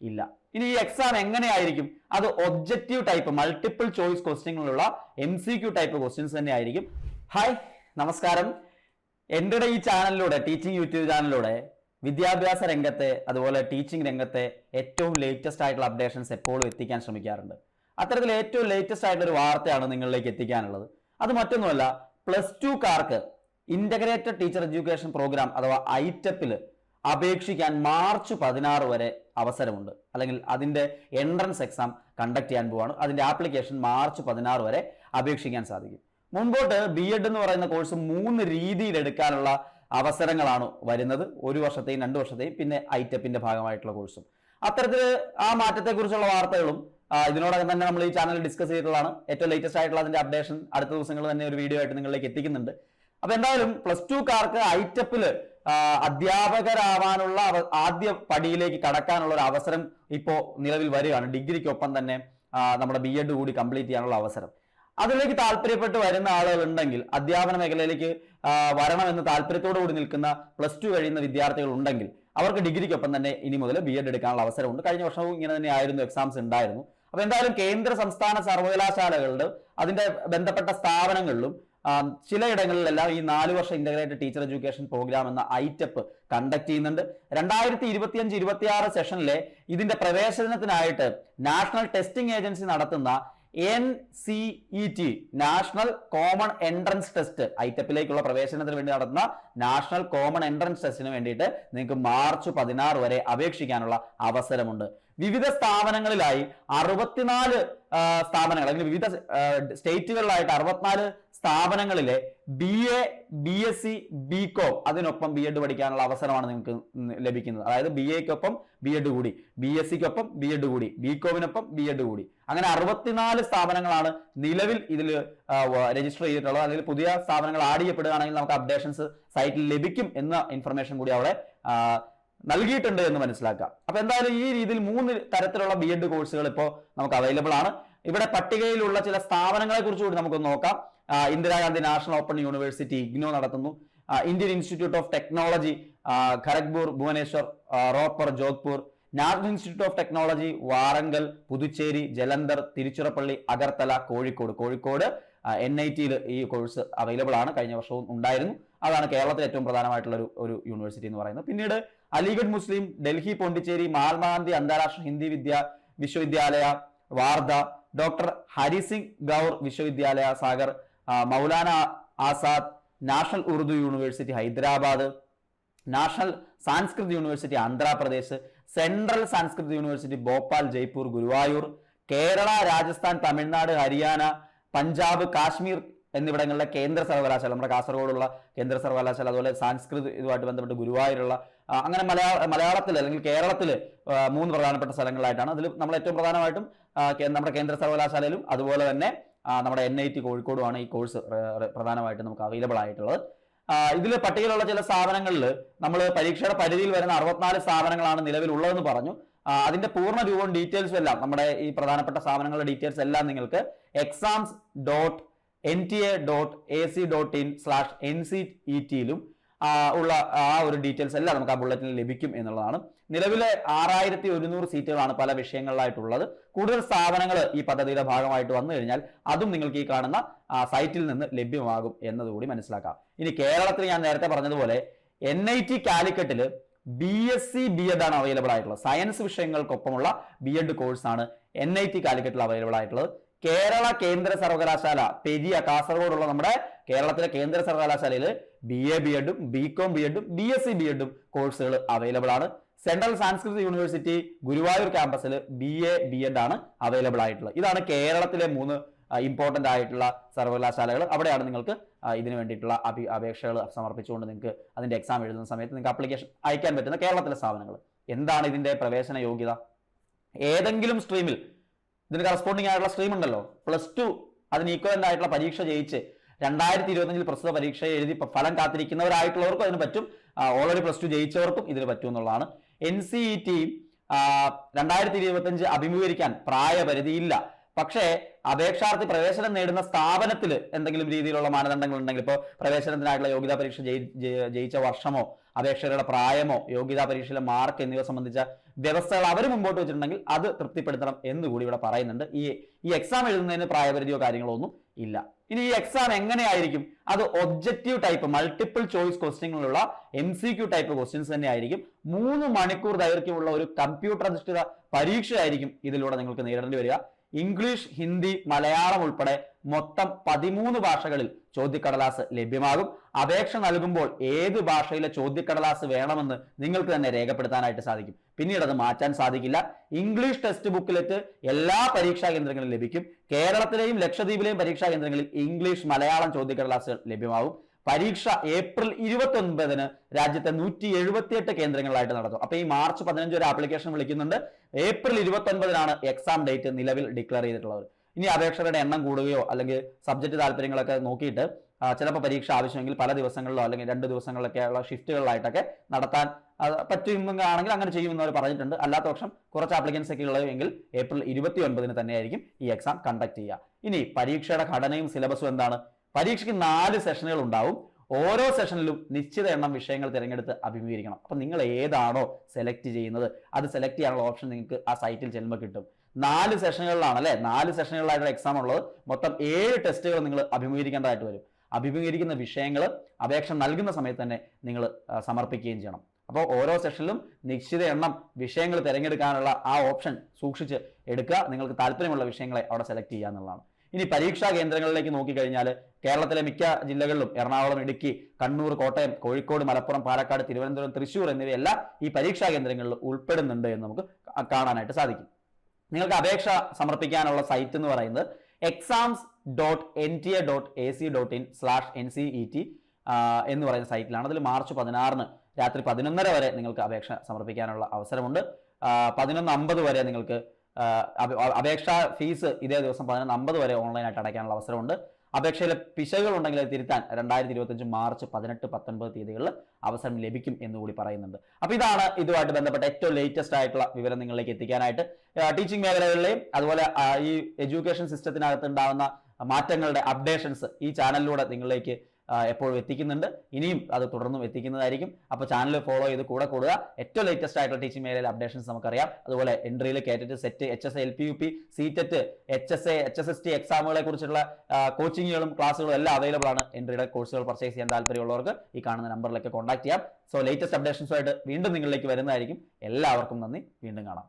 ഇല്ല. ഇനി ഈ എക്സാം എങ്ങനെയായിരിക്കും? അത് ഒബ്ജക്റ്റീവ് ടൈപ്പ് മൾട്ടിപ്പിൾ ചോയ്സ് ക്വസ്റ്റ്യങ്ങളുള്ള MCQ ടൈപ്പ് ക്വസ്റ്റ്യൻസ് തന്നെ ആയിരിക്കും. ഹായ്, നമസ്കാരം. എൻ്റെ ഈ ചാനലിലൂടെ, ടീച്ചിങ് യൂട്യൂബ് ചാനലിലൂടെ വിദ്യാഭ്യാസ രംഗത്തെ അതുപോലെ ടീച്ചിങ് രംഗത്തെ ഏറ്റവും ലേറ്റസ്റ്റ് ആയിട്ടുള്ള അപ്ഡേഷൻസ് എപ്പോഴും എത്തിക്കാൻ ശ്രമിക്കാറുണ്ട്. അത്തരത്തിൽ ഏറ്റവും ലേറ്റസ്റ്റ് ആയിട്ടുള്ള ഒരു വാർത്തയാണ് നിങ്ങളിലേക്ക് എത്തിക്കാനുള്ളത്. അത് മറ്റൊന്നുമല്ല, +2കാർക്ക് ഇന്റഗ്രേറ്റഡ് ടീച്ചർ എഡ്യൂക്കേഷൻ പ്രോഗ്രാം അഥവാ ITEP അപേക്ഷിക്കാൻ മാർച്ച് 16 വരെ അവസരമുണ്ട്. അല്ലെങ്കിൽ അതിന്റെ എൻട്രൻസ് എക്സാം കണ്ടക്ട് ചെയ്യാൻ പോവാണ്. അതിന്റെ ആപ്ലിക്കേഷൻ മാർച്ച് 16 വരെ അപേക്ഷിക്കാൻ സാധിക്കും. മുൻപോട്ട് BEd എന്ന് പറയുന്ന കോഴ്സ് 3 രീതിയിൽ എടുക്കാനുള്ള അവസരങ്ങളാണ് വരുന്നത്. 1 വർഷത്തെയും 2 വർഷത്തെയും പിന്നെ ITEPന്റെ ഭാഗമായിട്ടുള്ള കോഴ്സും. അത്തരത്തിൽ ആ മാറ്റത്തെക്കുറിച്ചുള്ള വാർത്തകളും ഇതിനോടകം തന്നെ നമ്മൾ ഈ ചാനലിൽ ഡിസ്കസ് ചെയ്തിട്ടുള്ളതാണ്. ഏറ്റവും ലേറ്റസ്റ്റ് ആയിട്ടുള്ള അതിന്റെ അപ്ഡേഷൻ അടുത്ത ദിവസങ്ങളിൽ തന്നെ ഒരു വീഡിയോ ആയിട്ട് നിങ്ങളിലേക്ക് എത്തിക്കുന്നുണ്ട്. അപ്പൊ എന്തായാലും +2കാർക്ക് ITEP അധ്യാപകരാവാനുള്ള ആദ്യ പടിയിലേക്ക് കടക്കാനുള്ള ഒരു അവസരം ഇപ്പോൾ നിലവിൽ വരികയാണ്. ഡിഗ്രിക്കൊപ്പം തന്നെ നമ്മുടെ BEd കൂടി കംപ്ലീറ്റ് ചെയ്യാനുള്ള അവസരം. അതിലേക്ക് താല്പര്യപ്പെട്ട് വരുന്ന ആളുകൾ ഉണ്ടെങ്കിൽ, അധ്യാപന മേഖലയിലേക്ക് വരണമെന്ന് താല്പര്യത്തോടു കൂടി നിൽക്കുന്ന +2 കഴിയുന്ന വിദ്യാർത്ഥികൾ ഉണ്ടെങ്കിൽ അവർക്ക് ഡിഗ്രിക്കൊപ്പം തന്നെ ഇനി മുതൽ BEd എടുക്കാനുള്ള അവസരമുണ്ട്. കഴിഞ്ഞ വർഷവും ഇങ്ങനെ തന്നെ ആയിരുന്നു, എക്സാംസ് ഉണ്ടായിരുന്നു. അപ്പൊ എന്തായാലും കേന്ദ്ര സംസ്ഥാന സർവകലാശാലകളുടെ അതിന്റെ ബന്ധപ്പെട്ട സ്ഥാപനങ്ങളിലും ചിലയിടങ്ങളിലെല്ലാം ഈ 4 വർഷ ഇന്റഗ്രേറ്റഡ് ടീച്ചർ എഡ്യൂക്കേഷൻ പ്രോഗ്രാം എന്ന ITEP കണ്ടക്ട് ചെയ്യുന്നുണ്ട്. 2025-26 സെഷനിലെ ഇതിന്റെ പ്രവേശനത്തിനായിട്ട് നാഷണൽ ടെസ്റ്റിംഗ് ഏജൻസി നടത്തുന്ന NCET national common entrance test, ITEPലേക്കുള്ള പ്രവേശനത്തിന് വേണ്ടി നടത്തുന്ന നാഷണൽ കോമൺ എൻട്രൻസ് ടെസ്റ്റിന് വേണ്ടിയിട്ട് നിങ്ങൾക്ക് മാർച്ച് 16 വരെ അപേക്ഷിക്കാനുള്ള അവസരമുണ്ട്. വിവിധ സ്ഥാപനങ്ങളിലായി 64 സ്ഥാപനങ്ങൾ, അല്ലെങ്കിൽ വിവിധ സ്റ്റേറ്റുകളിലായിട്ട് 64 സ്ഥാപനങ്ങളിലെ BA, BSc, BCom അതിനൊപ്പം BEd പഠിക്കാനുള്ള അവസരമാണ് നിങ്ങൾക്ക് ലഭിക്കുന്നത്. അതായത് BAക്കൊപ്പം BEd കൂടി, BScക്കൊപ്പം BEd കൂടി, BComനൊപ്പം BEd കൂടി, അങ്ങനെ 64 സ്ഥാപനങ്ങളാണ് നിലവിൽ ഇതിൽ രജിസ്റ്റർ ചെയ്തിട്ടുള്ളത്. അല്ലെങ്കിൽ പുതിയ സ്ഥാപനങ്ങൾ ആഡ് ചെയ്യപ്പെടുകയാണെങ്കിൽ നമുക്ക് അപ്ഡേഷൻസ് സൈറ്റിൽ ലഭിക്കും എന്ന ഇൻഫർമേഷൻ കൂടി അവിടെ നൽകിയിട്ടുണ്ട് എന്ന് മനസ്സിലാക്കാം. അപ്പൊ എന്തായാലും ഈ രീതിയിൽ 3 തരത്തിലുള്ള BEd കോഴ്സുകൾ ഇപ്പോൾ നമുക്ക് അവൈലബിൾ ആണ്. ഇവിടെ പട്ടികയിലുള്ള ചില സ്ഥാപനങ്ങളെ കുറിച്ച് കൂടി നമുക്ക് നോക്കാം. Indira Gandhi national open university IGNOU നടത്തുന്നു. Indian institute of technology Kharagpur, Bhubaneswar, Ropar, Jodhpur, national institute of technology Warangal, Puducherry, Jalandhar, Tiruchirappalli, Agartala, Kozhikode NITയിൽ ഈ കോഴ്സ് അവൈലബിൾ ആണ്. കഴിഞ്ഞ വർഷവും ഉണ്ടായിരുന്നു. അതാണ് കേരളത്തിൽ ഏറ്റവും പ്രധാനമായിട്ടുള്ള ഒരു യൂണിവേഴ്സിറ്റി എന്ന് പറയുന്നത്. പിന്നീട് അലിഗഡ് മുസ്ലിം, Delhi, Pondicherry, Mahatma Gandhi Antarrashtriya Hindi Vishwavidyalaya Wardha, doctor Hari Singh Gour Vishwavidyalaya Sagar, Maulana Azad, national Urdu university Hyderabad, national Sanskrit university Andhra Pradesh, central Sanskrit university Bhopal, Jaipur, Guruvayur, Kerala, Rajasthan, Tamil Nadu, Haryana, Punjab, Kashmir എന്നിവിടങ്ങളിലെ കേന്ദ്ര സർവകലാശാല, നമ്മുടെ കാസർഗോഡുള്ള കേന്ദ്ര സർവകലാശാല, അതുപോലെ സാൻസ്കൃത് ഇതുമായിട്ട് ബന്ധപ്പെട്ട് ഗുരുവായൂരുള്ള, അങ്ങനെ മലയാളത്തിൽ അല്ലെങ്കിൽ കേരളത്തിൽ 3 പ്രധാനപ്പെട്ട സ്ഥലങ്ങളായിട്ടാണ്. അതിൽ നമ്മൾ ഏറ്റവും പ്രധാനമായിട്ടും നമ്മുടെ കേന്ദ്ര സർവകലാശാലയിലും അതുപോലെ തന്നെ നമ്മുടെ NIT കോഴിക്കോടുമാണ് ഈ കോഴ്സ് പ്രധാനമായിട്ടും നമുക്ക് അവൈലബിൾ ആയിട്ടുള്ളത്. ഇതിൽ പട്ടികയിലുള്ള ചില സ്ഥാപനങ്ങളിൽ നമ്മൾ പരീക്ഷയുടെ പരിധിയിൽ വരുന്ന 64 സ്ഥാപനങ്ങളാണ് നിലവിലുള്ളതെന്ന് പറഞ്ഞു. അതിന്റെ പൂർണ്ണ രൂപവും ഡീറ്റെയിൽസും എല്ലാം, നമ്മുടെ ഈ പ്രധാനപ്പെട്ട സ്ഥാപനങ്ങളുടെ ഡീറ്റെയിൽസ് എല്ലാം നിങ്ങൾക്ക് exams.nta.ac.in/NCET ഉള്ള ആ ഒരു ഡീറ്റെയിൽസ് എല്ലാം നമുക്ക് ആ ബുള്ളറ്റിനിൽ ലഭിക്കും എന്നുള്ളതാണ്. നിലവിലെ 6100 സീറ്റുകളാണ് പല വിഷയങ്ങളിലായിട്ടുള്ളത്. കൂടുതൽ സ്ഥാപനങ്ങൾ ഈ പദ്ധതിയുടെ ഭാഗമായിട്ട് വന്നു കഴിഞ്ഞാൽ അതും നിങ്ങൾക്ക് ഈ കാണുന്ന സൈറ്റിൽ നിന്ന് ലഭ്യമാകും എന്നതുകൂടി മനസ്സിലാക്കാം. ഇനി കേരളത്തിൽ ഞാൻ നേരത്തെ പറഞ്ഞതുപോലെ NIT കാലിക്കറ്റിൽ BSc BEd ആണ് അവൈലബിൾ ആയിട്ടുള്ളത്. സയൻസ് വിഷയങ്ങൾക്കൊപ്പമുള്ള BEd കോഴ്സാണ് NIT കാലിക്കറ്റിൽ അവൈലബിൾ ആയിട്ടുള്ളത്. കേരള കേന്ദ്ര സർവകലാശാല പെരിയ, കാസർഗോഡുള്ള നമ്മുടെ കേരളത്തിലെ കേന്ദ്ര സർവകലാശാലയിൽ BA BEdും BCom BEdും BSc BEdും കോഴ്സുകൾ അവൈലബിൾ ആണ്. സെൻട്രൽ സാൻസ്കൃത് യൂണിവേഴ്സിറ്റി ഗുരുവായൂർ ക്യാമ്പസിൽ BA BEd ആണ് അവൈലബിൾ ആയിട്ടുള്ളത്. ഇതാണ് കേരളത്തിലെ 3 ഇമ്പോർട്ടന്റ് ആയിട്ടുള്ള സർവകലാശാലകൾ. അവിടെയാണ് നിങ്ങൾക്ക് ഇതിനു വേണ്ടിയിട്ടുള്ള അപേക്ഷകൾ സമർപ്പിച്ചുകൊണ്ട് നിങ്ങൾക്ക് അതിന്റെ എക്സാം എഴുതുന്ന സമയത്ത് നിങ്ങൾക്ക് ആപ്ലിക്കേഷൻ അയക്കാൻ പറ്റുന്ന കേരളത്തിലെ സ്ഥാപനങ്ങൾ. എന്താണ് ഇതിന്റെ പ്രവേശന യോഗ്യത? ഏതെങ്കിലും സ്ട്രീമിൽ, ഇതിന് കറസ്പോണ്ടിങ് ആയിട്ടുള്ള സ്ട്രീം ഉണ്ടല്ലോ, +2 അതിന് ഈക്വലന്റ് ആയിട്ടുള്ള പരീക്ഷ ജയിച്ച് 2025 പ്രസ്തുത പരീക്ഷ എഴുതി ഫലം കാത്തിരിക്കുന്നവരായിട്ടുള്ളവർക്കും അതിന് പറ്റും. ഓൾറെഡി +2 ജയിച്ചവർക്കും ഇതിന് പറ്റും എന്നുള്ളതാണ്. NCET 2025 അഭിമുഖീകരിക്കാൻ പ്രായപരിധിയില്ല. പക്ഷേ അപേക്ഷാർത്ഥി പ്രവേശനം നേടുന്ന സ്ഥാപനത്തിൽ എന്തെങ്കിലും രീതിയിലുള്ള മാനദണ്ഡങ്ങൾ ഉണ്ടെങ്കിൽ, ഇപ്പോൾ പ്രവേശനത്തിനായിട്ടുള്ള യോഗ്യതാ പരീക്ഷ ജയിച്ച വർഷമോ അപേക്ഷകരുടെ പ്രായമോ യോഗ്യതാ പരീക്ഷയിലെ മാർക്ക് എന്നിവ സംബന്ധിച്ച വ്യവസ്ഥകൾ അവർ മുമ്പോട്ട് വെച്ചിട്ടുണ്ടെങ്കിൽ അത് തൃപ്തിപ്പെടുത്തണം എന്നുകൂടി ഇവിടെ പറയുന്നുണ്ട്. ഈ എക്സാം എഴുതുന്നതിന് പ്രായപരിധിയോ കാര്യങ്ങളോ ഒന്നും ഇല്ല. ഇനി ഈ എക്സാം എങ്ങനെയായിരിക്കും? അത് ഒബ്ജക്റ്റീവ് ടൈപ്പ് മൾട്ടിപ്പിൾ ചോയ്സ് ക്വസ്റ്റ്യങ്ങളുള്ള MCQ ടൈപ്പ് ക്വസ്റ്റ്യൻസ് തന്നെ ആയിരിക്കും. 3 മണിക്കൂർ ദൈർഘ്യമുള്ള ഒരു കമ്പ്യൂട്ടർ അധിഷ്ഠിത പരീക്ഷയായിരിക്കും ഇതിലൂടെ നിങ്ങൾക്ക് നേരിടേണ്ടി വരിക. ഇംഗ്ലീഷ്, ഹിന്ദി, മലയാളം ഉൾപ്പെടെ മൊത്തം 13 ഭാഷകളിൽ ചോദ്യക്കടലാസ് ലഭ്യമാകും. അപേക്ഷ നൽകുമ്പോൾ ഏത് ഭാഷയിലെ ചോദ്യക്കടലാസ് വേണമെന്ന് നിങ്ങൾക്ക് തന്നെ രേഖപ്പെടുത്താനായിട്ട് സാധിക്കും. പിന്നീട് അത് മാറ്റാൻ സാധിക്കില്ല. ഇംഗ്ലീഷ് ടെക്സ്റ്റ് ബുക്കിലെറ്റ് എല്ലാ പരീക്ഷാ കേന്ദ്രങ്ങളിലും ലഭിക്കും. കേരളത്തിലെയും ലക്ഷദ്വീപിലെയും പരീക്ഷാ കേന്ദ്രങ്ങളിൽ ഇംഗ്ലീഷ്, മലയാളം ചോദ്യക്കടലാസുകൾ ലഭ്യമാകും. പരീക്ഷ ഏപ്രിൽ 29 രാജ്യത്തെ 178 കേന്ദ്രങ്ങളിലായിട്ട് നടത്തും. അപ്പൊ ഈ മാർച്ച് 15 വരെ ആപ്ലിക്കേഷൻ വിളിക്കുന്നുണ്ട്. ഏപ്രിൽ 29 എക്സാം ഡേറ്റ് നിലവിൽ ഡിക്ലെയർ ചെയ്തിട്ടുള്ളത്. ഇനി അപേക്ഷകരുടെ എണ്ണം കൂടുകയോ അല്ലെങ്കിൽ സബ്ജക്ട് താല്പര്യങ്ങളൊക്കെ നോക്കിയിട്ട് ചിലപ്പോൾ പരീക്ഷ ആവശ്യമെങ്കിൽ പല ദിവസങ്ങളിലോ അല്ലെങ്കിൽ 2 ദിവസങ്ങളിലൊക്കെയുള്ള ഷിഫ്റ്റുകളിലായിട്ടൊക്കെ നടത്താൻ പറ്റുമെന്നാണെങ്കിൽ അങ്ങനെ ചെയ്യുമെന്ന് അവർ പറഞ്ഞിട്ടുണ്ട്. അല്ലാത്ത പക്ഷം കുറച്ച് ആപ്ലിക്കൻസ് ഒക്കെ ഉള്ളതെങ്കിൽ ഏപ്രിൽ 29 തന്നെയായിരിക്കും ഈ എക്സാം കണ്ടക്ട് ചെയ്യുക. ഇനി പരീക്ഷയുടെ ഘടനയും സിലബസും എന്താണ്? പരീക്ഷയ്ക്ക് 4 സെഷനുകൾ ഉണ്ടാവും. ഓരോ സെഷനിലും നിശ്ചിത എണ്ണം വിഷയങ്ങൾ തിരഞ്ഞെടുത്ത് അഭിമുഖീകരിക്കണം. അപ്പൊ നിങ്ങൾ ഏതാണോ സെലക്ട് ചെയ്യുന്നത് അത് സെലക്ട് ചെയ്യാനുള്ള ഓപ്ഷൻ നിങ്ങൾക്ക് ആ സൈറ്റിൽ ചെല്ലുമ്പോൾ കിട്ടും. 4 സെഷനുകളിലാണ് അല്ലെ, 4 സെഷനുകളിലായിട്ടുള്ള എക്സാം ഉള്ളത്. മൊത്തം 7 ടെസ്റ്റുകൾ നിങ്ങൾ അഭിമുഖീകരിക്കേണ്ടതായിട്ട് വരും. അഭിമുഖീകരിക്കുന്ന വിഷയങ്ങൾ അപേക്ഷ നൽകുന്ന സമയത്ത് തന്നെ നിങ്ങൾ സമർപ്പിക്കുകയും ചെയ്യണം. അപ്പോൾ ഓരോ സെഷനിലും നിശ്ചിത എണ്ണം വിഷയങ്ങൾ തിരഞ്ഞെടുക്കാനുള്ള ആ ഓപ്ഷൻ സൂക്ഷിച്ച് എടുക്കുക. നിങ്ങൾക്ക് താല്പര്യമുള്ള വിഷയങ്ങളെ അവിടെ സെലക്ട് ചെയ്യുക എന്നുള്ളതാണ്. ഇനി പരീക്ഷാ കേന്ദ്രങ്ങളിലേക്ക് നോക്കിക്കഴിഞ്ഞാൽ കേരളത്തിലെ മിക്ക ജില്ലകളിലും എറണാകുളം, ഇടുക്കി, കണ്ണൂർ, കോട്ടയം, കോഴിക്കോട്, മലപ്പുറം, പാലക്കാട്, തിരുവനന്തപുരം, തൃശ്ശൂർ എന്നിവയെല്ലാം ഈ പരീക്ഷാ കേന്ദ്രങ്ങളിൽ ഉൾപ്പെടുന്നുണ്ട് എന്ന് നമുക്ക് കാണാനായിട്ട് സാധിക്കും. നിങ്ങൾക്ക് അപേക്ഷ സമർപ്പിക്കാനുള്ള സൈറ്റ് എന്ന് പറയുന്നത് exams.nta.ac.in/NCET എന്ന് പറയുന്ന സൈറ്റിലാണ്. അതിൽ മാർച്ച് 16 രാത്രി 11:30 വരെ നിങ്ങൾക്ക് അപേക്ഷ സമർപ്പിക്കാനുള്ള അവസരമുണ്ട്. 11:50 വരെ നിങ്ങൾക്ക് അപേക്ഷാ ഫീസ് ഇതേ ദിവസം 11:50 വരെ ഓൺലൈനായിട്ട് അടയ്ക്കാനുള്ള അവസരമുണ്ട്. അപേക്ഷയിലെ പിശകുകൾ ഉണ്ടെങ്കിൽ അത് തിരുത്താൻ 2025 മാർച്ച് 18, 19 തീയതികളിൽ അവസരം ലഭിക്കും എന്നുകൂടി പറയുന്നുണ്ട്. അപ്പൊ ഇതാണ് ഇതുമായിട്ട് ബന്ധപ്പെട്ട ഏറ്റവും ലേറ്റസ്റ്റ് ആയിട്ടുള്ള വിവരം നിങ്ങളിലേക്ക് എത്തിക്കാനായിട്ട് ടീച്ചിങ് മേഖലകളിലെയും അതുപോലെ ഈ എഡ്യൂക്കേഷൻ സിസ്റ്റത്തിനകത്ത് ഉണ്ടാകുന്ന മാറ്റങ്ങളുടെ അപ്ഡേഷൻസ് ഈ ചാനലിലൂടെ നിങ്ങളിലേക്ക് എപ്പോഴും എത്തിക്കുന്നുണ്ട്. ഇനിയും അത് തുടർന്നും എത്തിക്കുന്നതായിരിക്കും. അപ്പോൾ ചാനൽ ഫോളോ ചെയ്ത് കൂടെ കൂടുക. ഏറ്റവും ലേറ്റസ്റ്റ് ആയിട്ടുള്ള ടീച്ചിങ് മേഖലയിലെ അപ്ഡേഷൻസ് നമുക്കറിയാം. അതുപോലെ എൻട്രിയിൽ KTET, SET, HSA, LPUP, CTET, HSA, HSST എക്സാമുകളെ കുറിച്ചുള്ള കോച്ചിങ്ങുകളും ക്ലാസ്സുകളും എല്ലാം അവൈലബിൾ ആണ്. എൻട്രിയുടെ കോഴ്സുകൾ പർച്ചേസ് ചെയ്യാൻ താല്പര്യമുള്ളവർക്ക് ഈ കാണുന്ന നമ്പറിലേക്ക് കോൺടാക്ട് ചെയ്യാം. സോ ലേറ്റസ്റ്റ് അപ്ഡേഷൻസുമായിട്ട് വീണ്ടും നിങ്ങളിലേക്ക് വരുന്നതായിരിക്കും. എല്ലാവർക്കും നന്ദി. വീണ്ടും കാണാം.